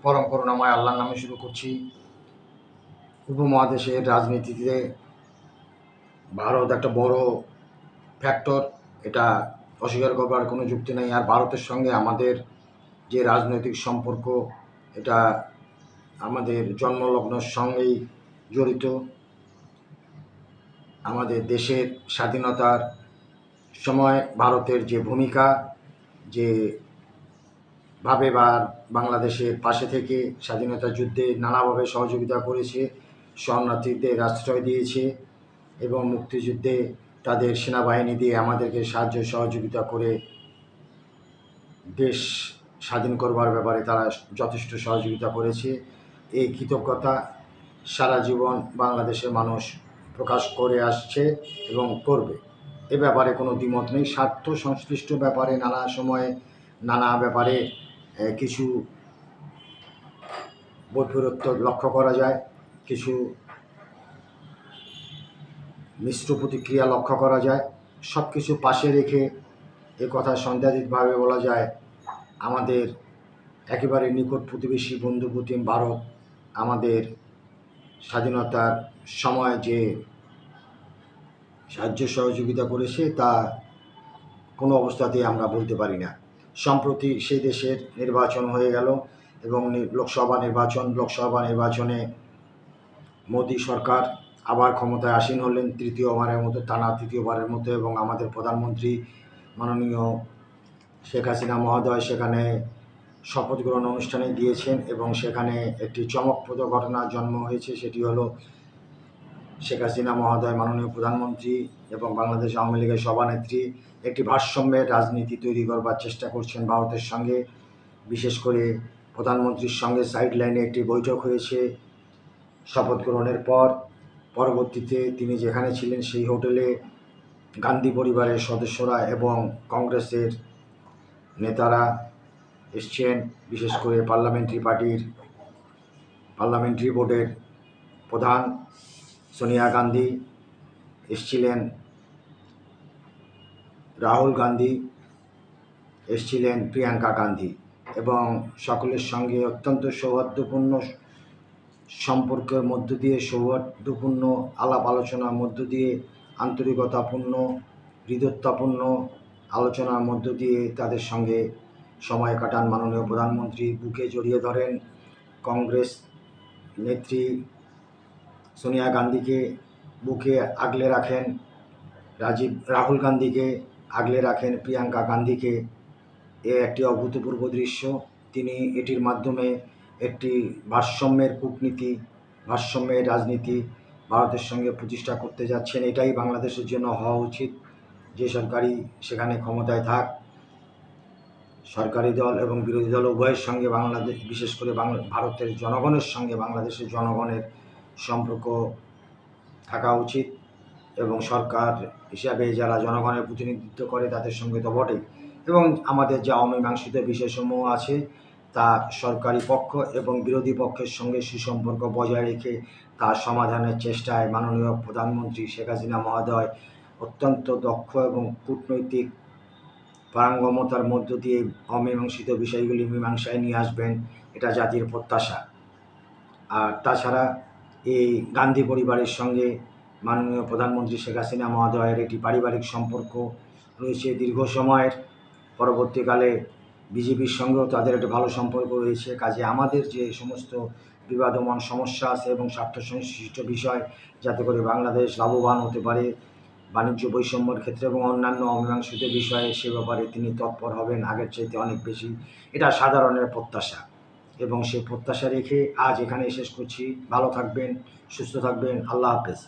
পরম করুণাময় আল্লাহর নামে শুরু করছি। উপমহাদেশের রাজনীতিতে ভারত একটা বড় ফ্যাক্টর, এটা অস্বীকার করবার কোনো যুক্তি নেই। আর ভারতের সঙ্গে আমাদের যে রাজনৈতিক সম্পর্ক, এটা আমাদের জন্মলগ্নের সঙ্গেই জড়িত। আমাদের দেশের স্বাধীনতার সময় ভারতের যে ভূমিকা, যে ভাবে বাংলাদেশের পাশে থেকে স্বাধীনতা যুদ্ধে নানাভাবে সহযোগিতা করেছে, শরণার্থীদের আশ্রয় দিয়েছে এবং মুক্তিযুদ্ধে তাদের সেনাবাহিনী দিয়ে আমাদেরকে সাহায্য সহযোগিতা করে দেশ স্বাধীন করবার ব্যাপারে তারা যথেষ্ট সহযোগিতা করেছে। এই কৃতজ্ঞতা সারা জীবন বাংলাদেশের মানুষ প্রকাশ করে আসছে এবং করবে, এ ব্যাপারে কোনো দ্বিমত নেই। স্বার্থ সংশ্লিষ্ট ব্যাপারে নানা সময়ে নানা ব্যাপারে কিছু বৈপরীত্য লক্ষ্য করা যায়, কিছু মিশ্র প্রতিক্রিয়া লক্ষ্য করা যায়। সব কিছু পাশে রেখে এ কথা সন্দেহাতীতভাবে বলা যায়, আমাদের একেবারে নিকট প্রতিবেশী বন্ধুপ্রতিম ভারত আমাদের স্বাধীনতার সময় যে সাহায্য সহযোগিতা করেছে তা কোনো অবস্থাতেই আমরা বলতে পারি না। সম্প্রতি সে দেশের নির্বাচন হয়ে গেল এবং লোকসভা নির্বাচনে মোদী সরকার আবার ক্ষমতায় আসীন হলেন তৃতীয়বারের মতো এবং আমাদের প্রধানমন্ত্রী মাননীয় শেখ হাসিনা মহোদয় সেখানে শপথ গ্রহণ অনুষ্ঠানে গিয়েছেন এবং সেখানে একটি চমকপ্রদ ঘটনার জন্ম হয়েছে। সেটি হলো শেখ হাসিনা মহোদয় মাননীয় প্রধানমন্ত্রী এবং বাংলাদেশ আওয়ামী লীগের সভানেত্রী একটি ভারসাম্যের রাজনীতি তৈরি করবার চেষ্টা করছেন ভারতের সঙ্গে। বিশেষ করে প্রধানমন্ত্রীর সঙ্গে সাইড লাইনে একটি বৈঠক হয়েছে শপথ গ্রহণের পর। পরবর্তীতে তিনি যেখানে ছিলেন সেই হোটেলে গান্ধী পরিবারের সদস্যরা এবং কংগ্রেসের নেতারা এসছেন। বিশেষ করে পার্লামেন্টারি বোর্ডের প্রধান সোনিয়া গান্ধী এসছিলেন, রাহুল গান্ধী এসছিলেন, প্রিয়াঙ্কা গান্ধী, এবং সকলের সঙ্গে অত্যন্ত সৌহার্দ্যপূর্ণ সম্পর্কের মধ্য দিয়ে, সৌহার্দ্যপূর্ণ আলাপ আলোচনার মধ্য দিয়ে, আন্তরিকতাপূর্ণ হৃদয়তাপূর্ণ আলোচনার মধ্য দিয়ে তাদের সঙ্গে সময় কাটান মাননীয় প্রধানমন্ত্রী। বুকে জড়িয়ে ধরেন কংগ্রেস নেত্রী সোনিয়া গান্ধীকে, বুকে আগলে রাখেন রাহুল গান্ধীকে, আগলে রাখেন প্রিয়াঙ্কা গান্ধীকে। এ একটি অভূতপূর্ব দৃশ্য। তিনি এটির মাধ্যমে একটি ভারসাম্যের কূটনীতি, ভারসাম্যের রাজনীতি ভারতের সঙ্গে প্রতিষ্ঠা করতে যাচ্ছেন। এটাই বাংলাদেশের জন্য হওয়া উচিত। যে সরকারই সেখানে ক্ষমতায় থাক, সরকারি দল এবং বিরোধী দল উভয়ের সঙ্গে বিশেষ করে ভারতের জনগণের সঙ্গে বাংলাদেশের জনগণের সম্পর্ক থাকা উচিত এবং সরকার হিসাবে যারা জনগণের প্রতিনিধিত্ব করে তাদের সঙ্গে তো বটেই, এবং আমাদের যে অমীমাংসিত বিষয়সমূহ আছে তা সরকারি পক্ষ এবং বিরোধী পক্ষের সঙ্গে সুসম্পর্ক বজায় রেখে তার সমাধানের চেষ্টায় মাননীয় প্রধানমন্ত্রী শেখ হাসিনা মহোদয় অত্যন্ত দক্ষ এবং কূটনৈতিক পারঙ্গমতার মধ্য দিয়ে অমীমাংসিত বিষয়গুলি মীমাংসায় নিয়ে আসবেন, এটা জাতির প্রত্যাশা। আর তাছাড়া এই গান্ধী পরিবারের সঙ্গে মাননীয় প্রধানমন্ত্রী শেখ হাসিনা মহোদয়ের একটি পারিবারিক সম্পর্ক রয়েছে দীর্ঘ সময়ের। পরবর্তীকালে বিজেপির সঙ্গেও তাদের একটা ভালো সম্পর্ক রয়েছে। কাজে আমাদের যে সমস্ত বিবাদমান সমস্যা আছে এবং স্বার্থ সংশ্লিষ্ট বিষয়, যাতে করে বাংলাদেশ লাভবান হতে পারে বাণিজ্য বৈষম্যের ক্ষেত্রে এবং অন্যান্য অমীমাংসিত বিষয়ে, সে ব্যাপারে তিনি তৎপর হবেন আগের চাইতে অনেক বেশি। এটা সাধারণের প্রত্যাশা এবং সেই প্রত্যাশা রেখে আজ এখানে শেষ করছি। ভালো থাকবেন, সুস্থ থাকবেন। আল্লাহ হাফেজ।